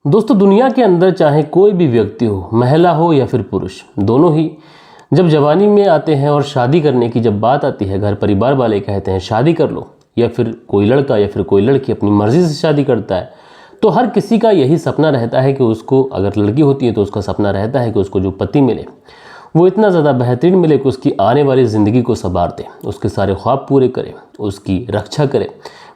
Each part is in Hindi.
दोस्तों, दुनिया के अंदर चाहे कोई भी व्यक्ति हो, महिला हो या फिर पुरुष, दोनों ही जब जवानी में आते हैं और शादी करने की जब बात आती है, घर परिवार वाले कहते हैं शादी कर लो, या फिर कोई लड़का या फिर कोई लड़की अपनी मर्जी से शादी करता है, तो हर किसी का यही सपना रहता है कि उसको, अगर लड़की होती है तो उसका सपना रहता है कि उसको जो पति मिले वो इतना ज़्यादा बेहतरीन मिले कि उसकी आने वाली ज़िंदगी को संवार दे, उसके सारे ख्वाब पूरे करे, उसकी रक्षा करे,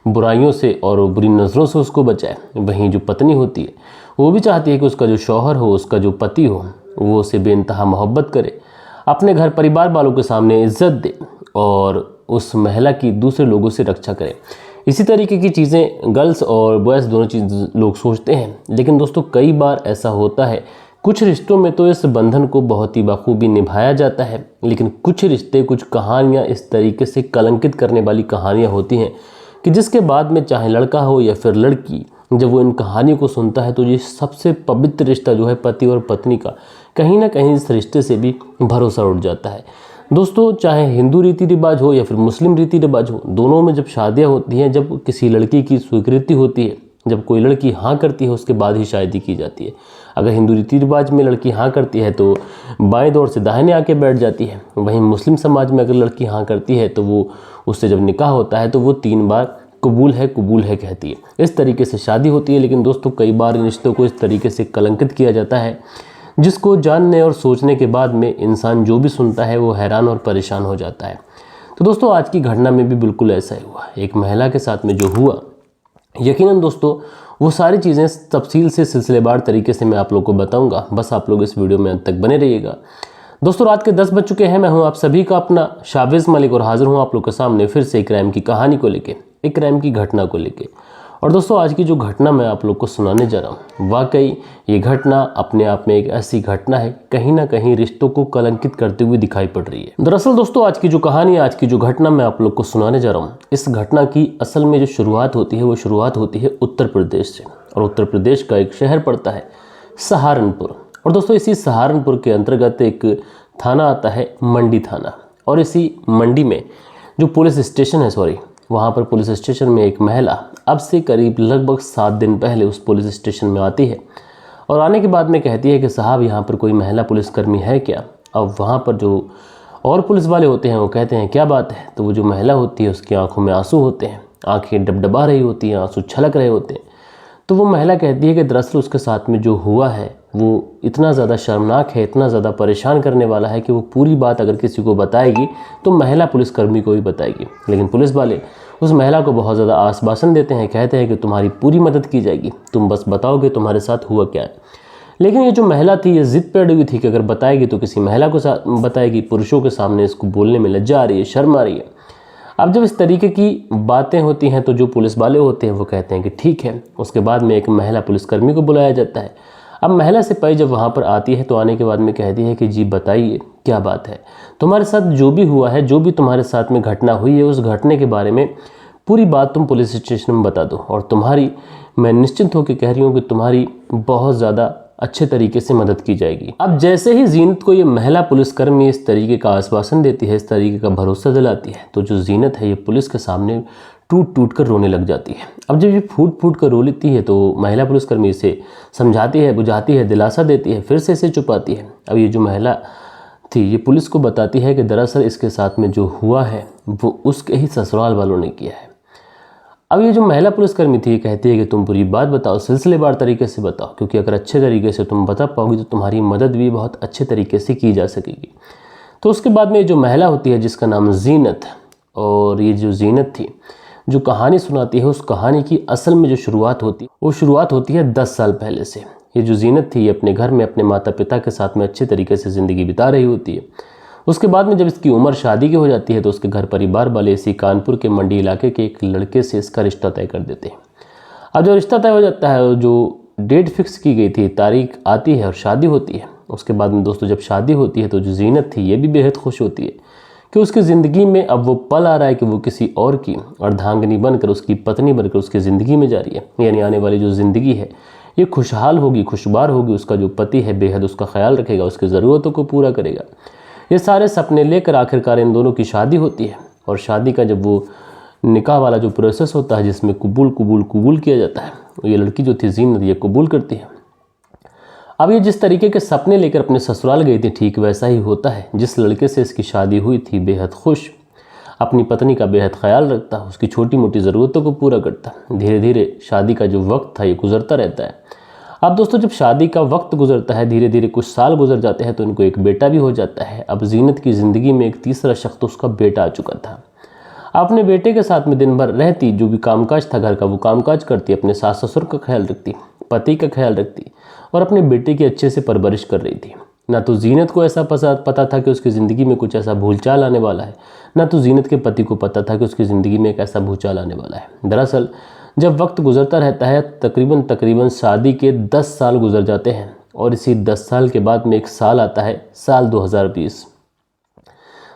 बुराइयों से और बुरी नज़रों से उसको बचाए। वहीं जो पत्नी होती है वो भी चाहती है कि उसका जो शौहर हो, उसका जो पति हो, वो उसे बेइंतहा मोहब्बत करे, अपने घर परिवार वालों के सामने इज्जत दे और उस महिला की दूसरे लोगों से रक्षा करे। इसी तरीके की चीज़ें गर्ल्स और बॉयज़ दोनों चीज़ लोग सोचते हैं। लेकिन दोस्तों, कई बार ऐसा होता है, कुछ रिश्तों में तो इस बंधन को बहुत ही बखूबी निभाया जाता है, लेकिन कुछ रिश्ते, कुछ कहानियाँ इस तरीके से कलंकित करने वाली कहानियाँ होती हैं कि जिसके बाद में चाहे लड़का हो या फिर लड़की, जब वो इन कहानियों को सुनता है तो ये सबसे पवित्र रिश्ता जो है पति और पत्नी का, कहीं ना कहीं इस रिश्ते से भी भरोसा उठ जाता है। दोस्तों, चाहे हिंदू रीति रिवाज हो या फिर मुस्लिम रीति रिवाज हो, दोनों में जब शादियाँ होती हैं, जब किसी लड़की की स्वीकृति होती है, जब कोई लड़की हाँ करती है, उसके बाद ही शादी की जाती है। अगर हिंदू रीति रिवाज में लड़की हाँ करती है तो बाएं दौर से दाहिने आके बैठ जाती है। वहीं मुस्लिम समाज में अगर लड़की हाँ करती है तो वो, उससे जब निकाह होता है तो वो 3 बार कबूल है कहती है। इस तरीके से शादी होती है। लेकिन दोस्तों, कई बार इन रिश्तों को इस तरीके से कलंकित किया जाता है जिसको जानने और सोचने के बाद में इंसान जो भी सुनता है वो हैरान और परेशान हो जाता है। तो दोस्तों, आज की घटना में भी बिल्कुल ऐसा ही हुआ। एक महिला के साथ में जो हुआ, यकीनन दोस्तों वो सारी चीज़ें तफसील से सिलसिलेवार तरीके से मैं आप लोगों को बताऊंगा। बस आप लोग इस वीडियो में अंत तक बने रहिएगा। दोस्तों, रात के 10 बज चुके हैं। मैं हूं आप सभी का अपना शावेज़ मलिक और हाजिर हूं आप लोग के सामने फिर से एक क्राइम की कहानी को लेके, एक क्राइम की घटना को लेके। और दोस्तों, आज की जो घटना मैं आप लोग को सुनाने जा रहा हूँ, वाकई ये घटना अपने आप में एक ऐसी घटना है, कहीं ना कहीं रिश्तों को कलंकित करते हुए दिखाई पड़ रही है। दरअसल दोस्तों, आज की जो कहानी, आज की जो घटना मैं आप लोग को सुनाने जा रहा हूँ, इस घटना की असल में जो शुरुआत होती है वो शुरुआत होती है उत्तर प्रदेश से। और उत्तर प्रदेश का एक शहर पड़ता है सहारनपुर। और दोस्तों, इसी सहारनपुर के अंतर्गत एक थाना आता है मंडी थाना। और इसी मंडी में जो पुलिस स्टेशन है, वहाँ पर पुलिस स्टेशन में एक महिला अब से करीब लगभग 7 दिन पहले उस पुलिस स्टेशन में आती है। और आने के बाद में कहती है कि साहब, यहाँ पर कोई महिला पुलिसकर्मी है क्या। अब वहाँ पर जो और पुलिस वाले होते हैं वो कहते हैं क्या बात है। तो वो जो महिला होती है उसकी आंखों में आंसू होते हैं, आंखें डबडबा रही होती हैं, आंसू छलक रहे होते हैं। तो वो महिला कहती है कि दरअसल उसके साथ में जो हुआ है वो इतना ज़्यादा शर्मनाक है, इतना ज़्यादा परेशान करने वाला है कि वो पूरी बात अगर किसी को बताएगी तो महिला पुलिसकर्मी को भी बताएगी। लेकिन पुलिस वाले उस महिला को बहुत ज़्यादा आश्वासन देते हैं, कहते हैं कि तुम्हारी पूरी मदद की जाएगी, तुम बस बताओ कि तुम्हारे साथ हुआ क्या है। लेकिन ये जो महिला थी, ये ज़िद पे अड़ी हुई थी कि अगर बताएगी तो किसी महिला को बताएगी। पुरुषों के सामने इसको बोलने में लज्जा आ रही है, शर्म आ रही है। अब जब इस तरीके की बातें होती हैं तो जो पुलिस वाले होते हैं वो कहते हैं कि ठीक है। उसके बाद में एक महिला पुलिसकर्मी को बुलाया जाता है। अब महिला सिपाही जब वहाँ पर आती है तो आने के बाद में कहती है कि जी बताइए क्या बात है, तुम्हारे साथ जो भी हुआ है, जो भी तुम्हारे साथ में घटना हुई है, उस घटने के बारे में पूरी बात तुम पुलिस स्टेशन में बता दो। और तुम्हारी, मैं निश्चिंत होकर कह रही हूँ कि तुम्हारी बहुत ज़्यादा अच्छे तरीके से मदद की जाएगी। अब जैसे ही जीनत को ये महिला पुलिसकर्मी इस तरीके का आश्वासन देती है, इस तरीके का भरोसा दिलाती है, तो जो जीनत है ये पुलिस के सामने टूट टूट कर रोने लग जाती है। अब जब ये फूट फूट कर रो लेती है तो महिला पुलिसकर्मी इसे समझाती है, बुझाती है, दिलासा देती है, फिर से इसे चुपाती है। अब ये जो महिला थी ये पुलिस को बताती है कि दरअसल इसके साथ में जो हुआ है वो उसके ही ससुराल वालों ने किया है। अब ये जो महिला पुलिसकर्मी थी कहती है कि तुम पूरी बात बताओ, सिलसिलेवार तरीके से बताओ, क्योंकि अगर अच्छे तरीके से तुम बता पाओगी तो तुम्हारी मदद भी बहुत अच्छे तरीके से की जा सकेगी। तो उसके बाद में जो महिला होती है जिसका नाम जीनत है, और ये जो जीनत थी जो कहानी सुनाती है, उस कहानी की असल में जो शुरुआत होती है वो शुरुआत होती है 10 साल पहले से। ये जो जीनत थी ये अपने घर में अपने माता पिता के साथ में अच्छे तरीके से ज़िंदगी बिता रही होती है। उसके बाद में जब इसकी उम्र शादी की हो जाती है तो उसके घर परिवार वाले इसी कानपुर के मंडी इलाके के एक लड़के से इसका रिश्ता तय कर देते हैं। अब जो रिश्ता तय हो जाता है, जो डेट फिक्स की गई थी, तारीख आती है और शादी होती है। उसके बाद में दोस्तों जब शादी होती है तो जो जीनत थी ये भी बेहद खुश होती है कि उसकी ज़िंदगी में अब वो पल आ रहा है कि वो किसी और की अर्धांगिनी बनकर, उसकी पत्नी बनकर उसकी ज़िंदगी में जा रही है। यानी आने वाली जो ज़िंदगी है ये खुशहाल होगी, खुशबार होगी। उसका जो पति है बेहद उसका ख्याल रखेगा, उसकी ज़रूरतों को पूरा करेगा। ये सारे सपने लेकर आखिरकार इन दोनों की शादी होती है। और शादी का जब वो निकाह वाला जो प्रोसेस होता है जिसमें कबूल किया जाता है, ये लड़की जो थी जीनत ये कबूल करती है। अब ये जिस तरीके के सपने लेकर अपने ससुराल गई थी, ठीक वैसा ही होता है। जिस लड़के से इसकी शादी हुई थी बेहद खुश, अपनी पत्नी का बेहद ख्याल रखता, उसकी छोटी मोटी ज़रूरतों को पूरा करता। धीरे धीरे शादी का जो वक्त था ये गुजरता रहता है। अब दोस्तों जब शादी का वक्त गुजरता है, धीरे धीरे कुछ साल गुजर जाते हैं तो इनको एक बेटा भी हो जाता है। अब जीनत की ज़िंदगी में एक तीसरा शख्स तो उसका बेटा आ चुका था। अपने बेटे के साथ में दिन भर रहती, जो भी कामकाज था घर का वो कामकाज करती, अपने सास ससुर का ख्याल रखती, पति का ख्याल रखती और अपने बेटे की अच्छे से परवरिश कर रही थी। ना तो जीनत को ऐसा पता था कि उसकी ज़िंदगी में कुछ ऐसा भूलचाल आने वाला है, ना तो जीनत के पति को पता था कि उसकी ज़िंदगी में एक ऐसा भूचाल आने वाला है। दरअसल जब वक्त गुजरता रहता है, तकरीबन शादी के 10 साल गुजर जाते हैं और इसी 10 साल के बाद में एक साल आता है, साल 2020।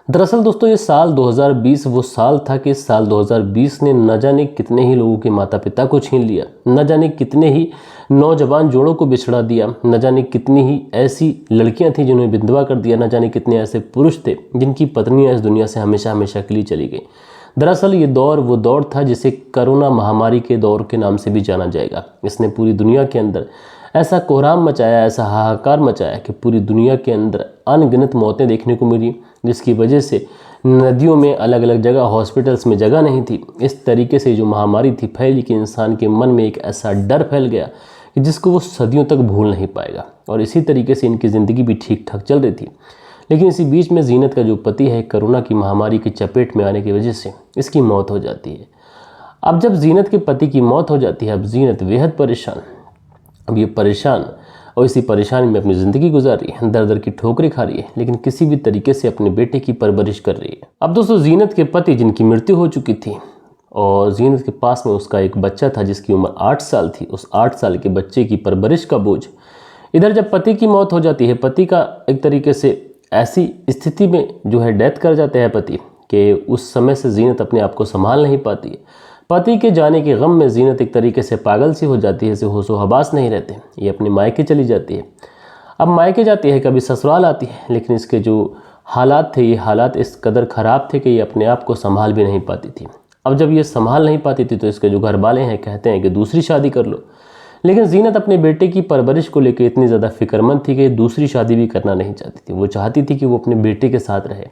दरअसल दोस्तों ये साल 2020 वो साल था कि साल 2020 ने न जाने कितने ही लोगों के माता पिता को छीन लिया, न जाने कितने ही नौजवान जोड़ों को बिछड़ा दिया, न जाने कितनी ही ऐसी लड़कियां थीं जिन्हें विधवा कर दिया, न जाने कितने ऐसे पुरुष थे जिनकी पत्नियां इस दुनिया से हमेशा हमेशा के लिए चली गई। दरअसल ये दौर वो दौर था जिसे कोरोना महामारी के दौर के नाम से भी जाना जाएगा। इसने पूरी दुनिया के अंदर ऐसा कोहराम मचाया, ऐसा हाहाकार मचाया कि पूरी दुनिया के अंदर अनगिनत मौतें देखने को मिली, जिसकी वजह से नदियों में अलग अलग जगह हॉस्पिटल्स में जगह नहीं थी। इस तरीके से जो महामारी थी फैली कि इंसान के मन में एक ऐसा डर फैल गया कि जिसको वो सदियों तक भूल नहीं पाएगा। और इसी तरीके से इनकी ज़िंदगी भी ठीक ठाक चल रही थी। लेकिन इसी बीच में जीनत का जो पति है, कोरोना की महामारी की चपेट में आने की वजह से इसकी मौत हो जाती है। अब जब जीनत के पति की मौत हो जाती है, अब जीनत बेहद परेशान, अब ये परेशान और इसी परेशानी में अपनी ज़िंदगी गुजार रही है, दर दर की ठोकरें खा रही है, लेकिन किसी भी तरीके से अपने बेटे की परवरिश कर रही है। अब दोस्तों जीनत के पति जिनकी मृत्यु हो चुकी थी और जीनत के पास में उसका एक बच्चा था जिसकी उम्र 8 साल थी, उस 8 साल के बच्चे की परवरिश का बोझ। इधर जब पति की मौत हो जाती है, पति का एक तरीके से ऐसी स्थिति में जो है डेथ कर जाते हैं पति कि उस समय से जीनत अपने आप को संभाल नहीं पाती है। पति के जाने के गम में जीनत एक तरीके से पागल सी हो जाती है, इसे होशो हवास नहीं रहते। ये अपने मायके चली जाती है। अब मायके जाती है, कभी ससुराल आती है, लेकिन इसके जो हालात थे, ये हालात इस कदर ख़राब थे कि ये अपने आप को संभाल भी नहीं पाती थी। अब जब ये संभाल नहीं पाती थी तो इसके जो घर वाले हैं कहते हैं कि दूसरी शादी कर लो। लेकिन जीनत अपने बेटे की परवरिश को लेकर इतनी ज़्यादा फिक्रमंद थी कि दूसरी शादी भी करना नहीं चाहती थी। वो चाहती थी कि वो अपने बेटे के साथ रहे।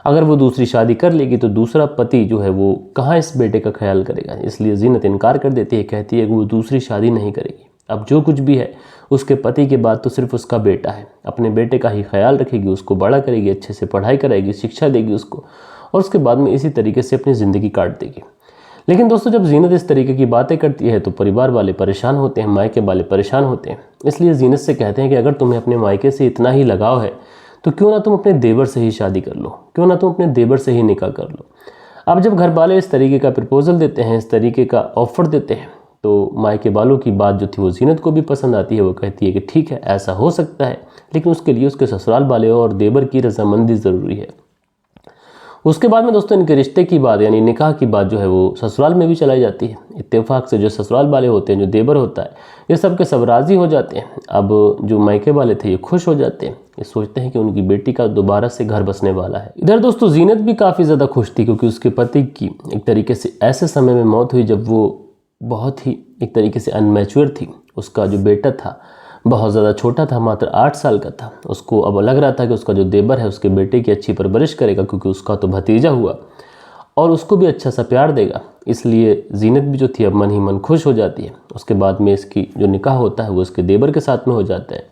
अगर वो दूसरी शादी कर लेगी तो दूसरा पति जो है वो कहाँ इस बेटे का ख्याल करेगा, इसलिए जीनत इनकार कर देती है, कहती है कि वो दूसरी शादी नहीं करेगी। अब जो कुछ भी है उसके पति के बाद तो सिर्फ उसका बेटा है, अपने बेटे का ही ख्याल रखेगी, उसको बड़ा करेगी, अच्छे से पढ़ाई कराएगी, शिक्षा देगी उसको, और उसके बाद में इसी तरीके से अपनी ज़िंदगी काट देगी। लेकिन दोस्तों जब जीनत इस तरीके की बातें करती है तो परिवार वाले परेशान होते हैं, मायके वाले परेशान होते हैं। इसलिए जीनत से कहते हैं कि अगर तुम्हें अपने मायके से इतना ही लगाव है तो क्यों ना तुम अपने देवर से ही शादी कर लो, क्यों ना तुम अपने देवर से ही निकाह कर लो। अब जब घर वाले इस तरीके का प्रपोजल देते हैं, इस तरीके का ऑफ़र देते हैं, तो मायके वालों की बात जो थी वो जीनत को भी पसंद आती है। वो कहती है कि ठीक है ऐसा हो सकता है, लेकिन उसके लिए उसके ससुराल वाले और देवर की रजामंदी ज़रूरी है। उसके बाद में दोस्तों इनके रिश्ते की बात यानी निकाह की बात जो है वो ससुराल में भी चलाई जाती है। इत्तेफाक से जो ससुराल वाले होते हैं, जो देवर होता है, ये सब के सब राज़ी हो जाते हैं। अब जो मायके वाले थे ये खुश हो जाते हैं, ये सोचते हैं कि उनकी बेटी का दोबारा से घर बसने वाला है। इधर दोस्तों जीनत भी काफ़ी ज़्यादा खुश थी क्योंकि उसके पति की एक तरीके से ऐसे समय में मौत हुई जब वो बहुत ही एक तरीके से अनमैच्योर थी। उसका जो बेटा था बहुत ज़्यादा छोटा था, मात्र 8 साल का था। उसको अब लग रहा था कि उसका जो देवर है उसके बेटे की अच्छी परवरिश करेगा क्योंकि उसका तो भतीजा हुआ और उसको भी अच्छा सा प्यार देगा। इसलिए जीनत भी जो थी अब मन ही मन खुश हो जाती है। उसके बाद में इसकी जो निकाह होता है वो इसके देवर के साथ में हो जाता है।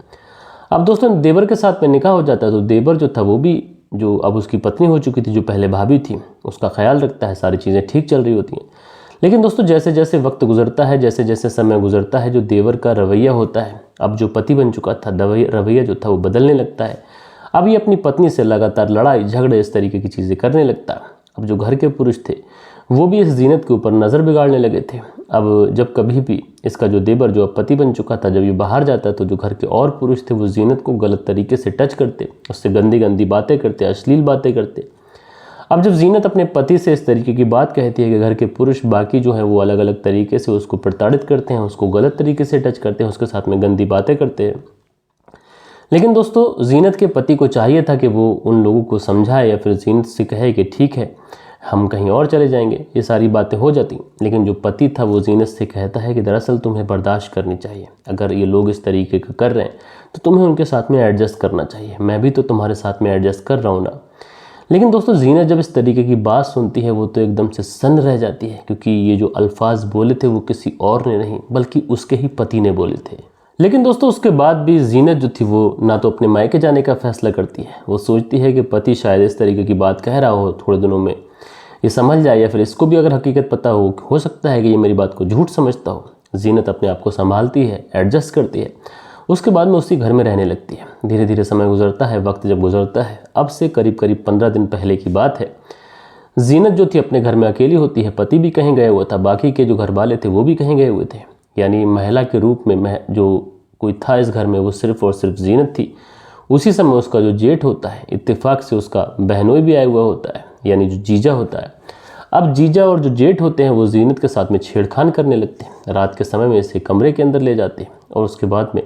अब दोस्तों देवर के साथ में निकाह हो जाता है तो देवर जो था वो भी जो अब उसकी पत्नी हो चुकी थी, जो पहले भाभी थी, उसका ख्याल रखता है, सारी चीज़ें ठीक चल रही होती हैं। लेकिन दोस्तों जैसे जैसे वक्त गुजरता है, जैसे जैसे समय गुजरता है, जो देवर का रवैया होता है, अब जो पति बन चुका था रवैया जो था वो बदलने लगता है। अब ये अपनी पत्नी से लगातार लड़ाई झगड़े इस तरीके की चीज़ें करने लगता है। अब जो घर के पुरुष थे वो भी इस जीनत के ऊपर नज़र बिगाड़ने लगे थे। अब जब कभी भी इसका जो देवर जो अब पति बन चुका था, जब ये बाहर जाता तो जो घर के और पुरुष थे वो जीनत को गलत तरीके से टच करते, उससे गंदी गंदी बातें करते, अश्लील बातें करते। अब जब जीनत अपने पति से इस तरीके की बात कहती है कि घर के पुरुष बाकी जो हैं वो अलग अलग तरीके से उसको प्रताड़ित करते हैं, उसको गलत तरीके से टच करते हैं, उसके साथ में गंदी बातें करते हैं। लेकिन दोस्तों जीनत के पति को चाहिए था कि वो उन लोगों को समझाए या फिर जीनत से कहे कि ठीक है हम कहीं और चले जाएंगे, ये सारी बातें हो जाती। लेकिन जो पति था वो जीनत से कहता है कि दरअसल तुम्हें बर्दाश्त करनी चाहिए, अगर ये लोग इस तरीके का कर रहे हैं तो तुम्हें उनके साथ में एडजस्ट करना चाहिए, मैं भी तो तुम्हारे साथ में एडजस्ट कर रहा हूँ ना। लेकिन दोस्तों जीनत जब इस तरीके की बात सुनती है वो तो एकदम से सन्न रह जाती है, क्योंकि ये जो अल्फाज बोले थे वो किसी और ने नहीं बल्कि उसके ही पति ने बोले थे। लेकिन दोस्तों उसके बाद भी जीनत जो थी वो ना तो अपने मायके जाने का फैसला करती है, वो सोचती है कि पति शायद इस तरीके की बात कह रहा हो, थोड़े दिनों में ये समझ जाए, या फिर इसको भी अगर हकीकत पता हो सकता है कि ये मेरी बात को झूठ समझता हो। जीनत अपने आप को संभालती है, एडजस्ट करती है, उसके बाद में उसी घर में रहने लगती है। धीरे धीरे समय गुजरता है, वक्त जब गुजरता है, अब से करीब 15 दिन पहले की बात है। जीनत जो थी अपने घर में अकेली होती है, पति भी कहीं गए हुआ था, बाकी के जो घर वाले थे वो भी कहीं गए हुए थे, यानी महिला के रूप में जो कोई था इस घर में वो सिर्फ और सिर्फ जीनत थी। उसी समय उसका जो जेठ होता है, इत्तेफाक से उसका बहनोई भी आया हुआ होता है, यानी जो जीजा होता है। अब जीजा और जो जेठ होते हैं वो जीनत के साथ में छेड़खान करने लगते हैं, रात के समय में इसे कमरे के अंदर ले जाते हैं और उसके बाद में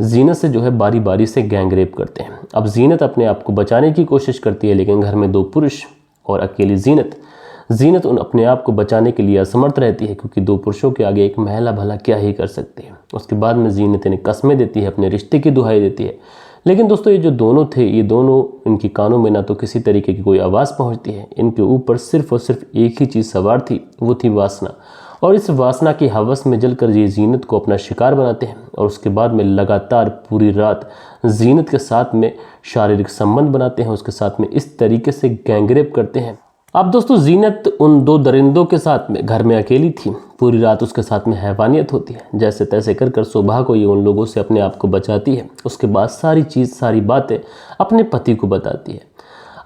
जीनत से जो है बारी बारी से गैंग रेप करते हैं। अब जीनत अपने आप को बचाने की कोशिश करती है, लेकिन घर में 2 पुरुष और अकेली जीनत उन अपने आप को बचाने के लिए असमर्थ रहती है, क्योंकि 2 पुरुषों के आगे एक महिला भला क्या ही कर सकती है। उसके बाद में जीनत इन्हें कस्में देती है, अपने रिश्ते की दुहाई देती है। लेकिन दोस्तों ये जो दोनों थे, ये दोनों, इनकी कानों में ना तो किसी तरीके की कोई आवाज़ पहुंचती है, इनके ऊपर सिर्फ और सिर्फ एक ही चीज़ सवार थी, वो थी वासना। और इस वासना की हवस में जलकर ये जीनत को अपना शिकार बनाते हैं और उसके बाद में लगातार पूरी रात जीनत के साथ में शारीरिक संबंध बनाते हैं, उसके साथ में इस तरीके से गैंगरेप करते हैं। अब दोस्तों जीनत उन 2 दरिंदों के साथ में घर में अकेली थी, पूरी रात उसके साथ में हैवानियत होती है। जैसे तैसे कर सुबह को ये उन लोगों से अपने आप को बचाती है, उसके बाद सारी बातें अपने पति को बताती है।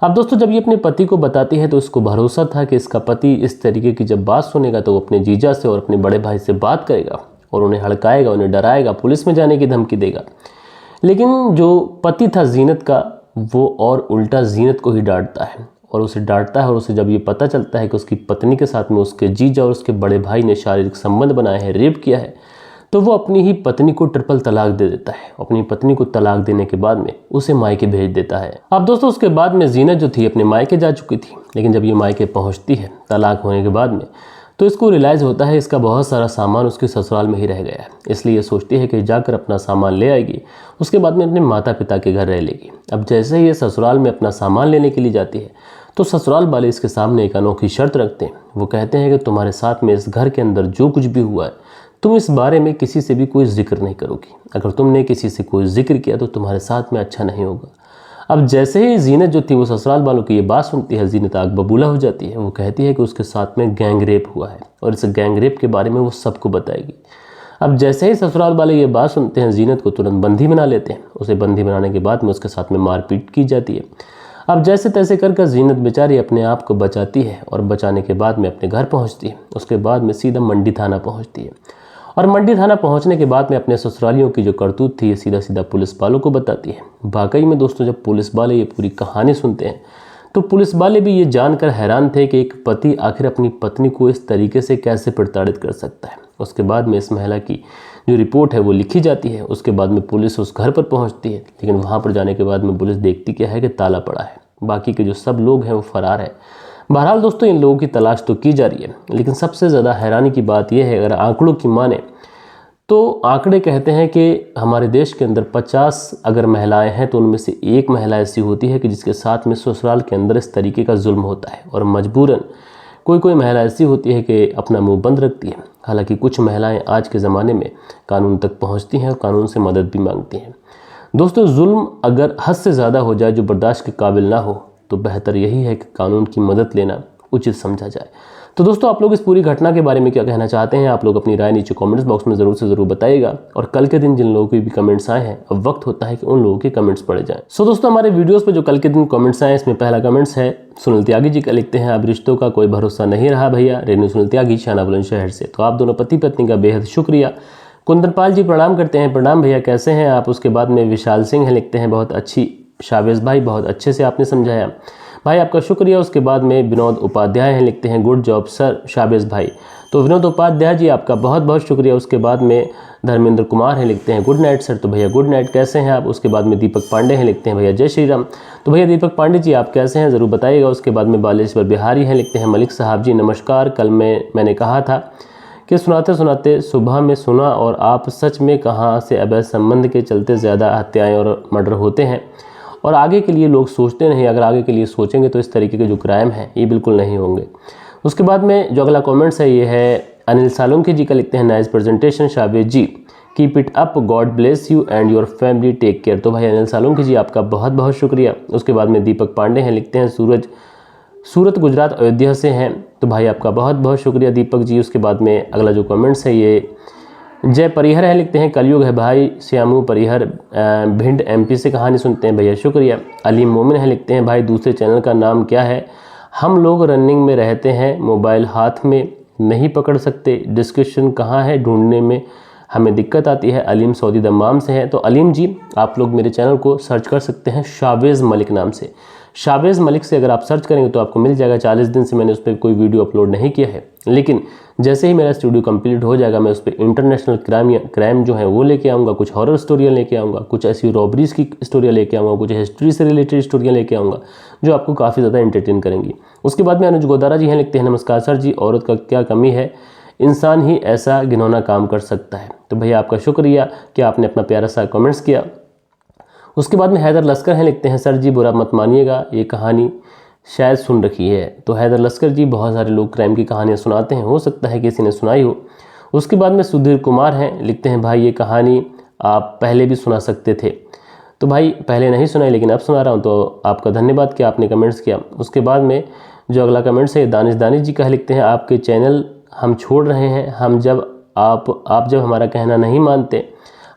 अब दोस्तों जब ये अपने पति को बताती है तो इसको भरोसा था कि इसका पति इस तरीके की जब बात सुनेगा तो वो अपने जीजा से और अपने बड़े भाई से बात करेगा और उन्हें हड़काएगा, उन्हें डराएगा, पुलिस में जाने की धमकी देगा। लेकिन जो पति था जीनत का वो और उल्टा जीनत को ही डांटता है और उसे जब ये पता चलता है कि उसकी पत्नी के साथ में उसके जीजा और उसके बड़े भाई ने शारीरिक संबंध बनाए हैं, रेप किया है, तो वो अपनी ही पत्नी को ट्रिपल तलाक दे देता है। अपनी पत्नी को तलाक देने के बाद में उसे मायके भेज देता है। अब दोस्तों उसके बाद में जीनत जो थी अपने मायके जा चुकी थी, लेकिन जब ये मायके पहुंचती है तलाक होने के बाद में, तो इसको रियलाइज़ होता है इसका बहुत सारा सामान उसके ससुराल में ही रह गया है। इसलिए ये सोचती है कि जाकर अपना सामान ले आएगी, उसके बाद में अपने माता पिता के घर रह लेगी। अब जैसे ही ये ससुराल में अपना सामान लेने के लिए जाती है तो ससुराल वाले इसके सामने एक अनोखी शर्त रखते हैं। वो कहते हैं कि तुम्हारे साथ में इस घर के अंदर जो कुछ भी हुआ है तुम इस बारे में किसी से भी कोई जिक्र नहीं करोगी, अगर तुमने किसी से कोई जिक्र किया तो तुम्हारे साथ में अच्छा नहीं होगा। अब जैसे ही जीनत जो थी वो ससुराल वालों की ये बात सुनती है, जीनत आग बबूला हो जाती है। वो कहती है कि उसके साथ में गैंग रेप हुआ है और इस गैंग रेप के बारे में वो सबको बताएगी। अब जैसे ही ससुराल वाले ये बात सुनते हैं जीनत को तुरंत बंदी बना लेते हैं। उसे बंदी बनाने के बाद में उसके साथ में मारपीट की जाती है। अब जैसे तैसे कर जीनत बेचारी अपने आप को बचाती है और बचाने के बाद में अपने घर पहुंचती है। उसके बाद में सीधा मंडी थाना पहुंचती है और मंडी थाना पहुंचने के बाद में अपने ससुरालियों की जो करतूत थी ये सीधा पुलिस वालों को बताती है। वाकई में दोस्तों जब पुलिस वाले ये पूरी कहानी सुनते हैं तो पुलिस वाले भी ये जानकर हैरान थे कि एक पति आखिर अपनी पत्नी को इस तरीके से कैसे प्रताड़ित कर सकता है। उसके बाद में इस महिला की जो रिपोर्ट है वो लिखी जाती है। उसके बाद में पुलिस उस घर पर पहुंचती है, लेकिन वहां पर जाने के बाद में पुलिस देखती क्या है कि ताला पड़ा है, बाकी के जो सब लोग हैं वो फरार है। बहरहाल दोस्तों इन लोगों की तलाश तो की जा रही है, लेकिन सबसे ज़्यादा हैरानी की बात यह है, अगर आंकड़ों की माने तो आंकड़े कहते हैं कि हमारे देश के अंदर 50 अगर महिलाएं हैं तो उनमें से एक महिला ऐसी होती है कि जिसके साथ में ससुराल के अंदर इस तरीके का जुल्म होता है, और मजबूरन कोई महिला ऐसी होती है कि अपना मुंह बंद रखती है। हालांकि कुछ महिलाएं आज के ज़माने में कानून तक पहुंचती हैं और कानून से मदद भी मांगती हैं। दोस्तों जुल्म अगर हद से ज़्यादा हो जाए, जो बर्दाश्त के काबिल ना हो, तो बेहतर यही है कि कानून की मदद लेना उचित समझा जाए। तो दोस्तों आप लोग इस पूरी घटना के बारे में क्या कहना चाहते हैं, आप लोग अपनी राय नीचे कमेंट्स बॉक्स में ज़रूर से ज़रूर बताइएगा। और कल के दिन जिन लोगों के भी कमेंट्स आए हैं, अब वक्त होता है कि उन लोगों के कमेंट्स पढ़े जाएं। सो दोस्तों हमारे वीडियोस पे जो कल के दिन कमेंट्स आए, इसमें पहला कमेंट्स है सुनील त्यागी जी का, लिखते हैं अब रिश्तों का कोई भरोसा नहीं रहा भैया, रेणु सुनील त्यागी शाना बुलंदशहर से। तो आप दोनों पति पत्नी का बेहद शुक्रिया। कुंदनपाल जी प्रणाम करते हैं, प्रणाम भैया कैसे हैं आप। उसके बाद में विशाल सिंह है, लिखते हैं बहुत अच्छी, शावेज भाई बहुत अच्छे से आपने समझाया भाई, आपका शुक्रिया। उसके बाद में विनोद उपाध्याय हैं, लिखते हैं गुड जॉब सर शाबेज भाई। तो विनोद उपाध्याय जी आपका बहुत बहुत शुक्रिया। उसके बाद में धर्मेंद्र कुमार हैं, लिखते हैं गुड नाइट सर। तो भैया गुड नाइट, कैसे हैं आप। उसके बाद में दीपक पांडे हैं, लिखते हैं भैया जय श्री राम। तो भैया दीपक पांडे जी आप कैसे हैं ज़रूर बताइएगा। उसके बाद में बालेश्वर बिहारी हैं, लिखते हैं मलिक साहब जी नमस्कार। कल मैंने कहा था कि सुनाते सुनाते सुबह में सुना और आप सच में कहाँ से अवैध संबंध के चलते ज़्यादा हत्याएँ और मर्डर होते हैं और आगे के लिए लोग सोचते नहीं। अगर आगे के लिए सोचेंगे तो इस तरीके के जो क्राइम हैं ये बिल्कुल नहीं होंगे। उसके बाद में जो अगला कमेंट्स है ये है अनिल सालुंकी जी का, लिखते हैं nice presentation Shaved ji, keep it up, God bless you and your family, take care. तो भाई अनिल सालुंकी जी आपका बहुत बहुत शुक्रिया। उसके बाद में दीपक पांडे हैं, लिखते हैं सूरत गुजरात अयोध्या से हैं। तो भाई आपका बहुत बहुत शुक्रिया दीपक जी। उसके बाद में अगला जो कमेंट्स है ये जय परिहर है, लिखते हैं कलयुग है भाई, श्यामू परिहर भिंड MP से कहानी सुनते हैं भैया शुक्रिया। अलीम मोमिन है, लिखते हैं भाई दूसरे चैनल का नाम क्या है, हम लोग रनिंग में रहते हैं, मोबाइल हाथ में नहीं पकड़ सकते, डिस्क्रिप्शन कहाँ है ढूंढने में हमें दिक्कत आती है। अलीम सऊदी दम्माम से हैं। तो अलीम जी आप लोग मेरे चैनल को सर्च कर सकते हैं शावेज़ मलिक नाम से। शावेज़ मलिक से अगर आप सर्च करेंगे तो आपको मिल जाएगा। 40 दिन से मैंने उस पर कोई वीडियो अपलोड नहीं किया है, लेकिन जैसे ही मेरा स्टूडियो कंप्लीट हो जाएगा मैं उस पर इंटरनेशनल क्राइम जो है वो लेके आऊँगा, कुछ हॉरर स्टोरियाँ लेके आऊँगा, कुछ ऐसी रॉबरीज की स्टोरियाँ लेके आऊँगा, कुछ हिस्ट्री से रिलेटेड स्टोरियाँ लेके आऊँगा जो आपको काफ़ी ज़्यादा एंटरटेन करेंगी। उसके बाद में अनुज गोदारा जी हैं, लिखते हैं नमस्कार सर जी, औरत का क्या कमी है, इंसान ही ऐसा घिनौना काम कर सकता है। तो भैया आपका शुक्रिया कि आपने अपना प्यारा सा कमेंट्स किया। उसके बाद में हैदर लस्कर हैं, लिखते हैं सर जी बुरा मत मानिएगा, ये कहानी शायद सुन रखी है। तो हैदर लस्कर जी बहुत सारे लोग क्राइम की कहानियाँ सुनाते हैं, हो सकता है किसी ने सुनाई हो। उसके बाद में सुधीर कुमार हैं, लिखते हैं भाई ये कहानी आप पहले भी सुना सकते थे। तो भाई पहले नहीं सुनाई लेकिन अब सुना रहा हूँ, तो आपका धन्यवाद कि आपने कमेंट्स किया। उसके बाद में जो अगला कमेंट्स है दानिश जी का, लिखते हैं आपके चैनल हम छोड़ रहे हैं, हम जब आप जब हमारा कहना नहीं मानते,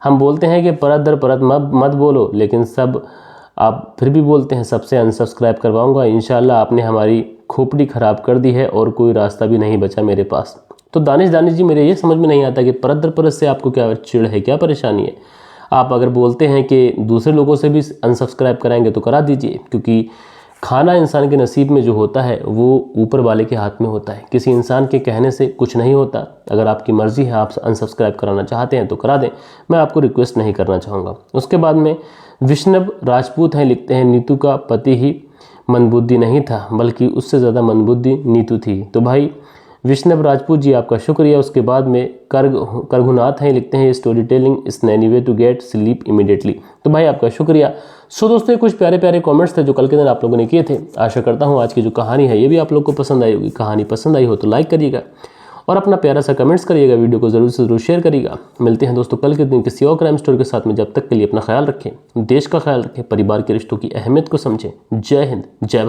हम बोलते हैं कि परत दर परत मत बोलो, लेकिन सब आप फिर भी बोलते हैं, सबसे अनसब्सक्राइब करवाऊंगा इंशाल्लाह। आपने हमारी खोपड़ी ख़राब कर दी है और कोई रास्ता भी नहीं बचा मेरे पास। तो दानिश जी मेरे ये समझ में नहीं आता कि परत दर परत से आपको क्या चिढ़ है, क्या परेशानी है। आप अगर बोलते हैं कि दूसरे लोगों से भी अनसब्सक्राइब कराएंगे तो करा दीजिए, क्योंकि खाना इंसान के नसीब में जो होता है वो ऊपर वाले के हाथ में होता है। किसी इंसान के कहने से कुछ नहीं होता। अगर आपकी मर्ज़ी है, आप अनसब्सक्राइब कराना चाहते हैं तो करा दें, मैं आपको रिक्वेस्ट नहीं करना चाहूँगा। उसके बाद में विष्णव राजपूत हैं, लिखते हैं नीतू का पति ही मंदबुद्धि नहीं था बल्कि उससे ज़्यादा मंदबुद्धि नीतू थी। तो भाई विष्णव राजपूत जी आपका शुक्रिया। उसके बाद में करघुनाथ हैं, लिखते हैं story telling is any way to get sleep immediately. तो भाई आपका शुक्रिया। सो दोस्तों ये कुछ प्यारे प्यारे कमेंट्स थे जो कल के दिन आप लोगों ने किए थे। आशा करता हूँ आज की जो कहानी है ये भी आप लोग को पसंद आई होगी। कहानी पसंद आई हो तो लाइक करिएगा और अपना प्यारा सा कमेंट्स करिएगा, वीडियो को ज़रूर से ज़रूर शेयर करिएगा। मिलते हैं दोस्तों कल के दिन किसी और क्राइम स्टोरी के साथ में। जब तक के लिए अपना ख्याल रखें, देश का ख्याल रखें, परिवार के रिश्तों की अहमियत को समझें। जय हिंद, जय भारत।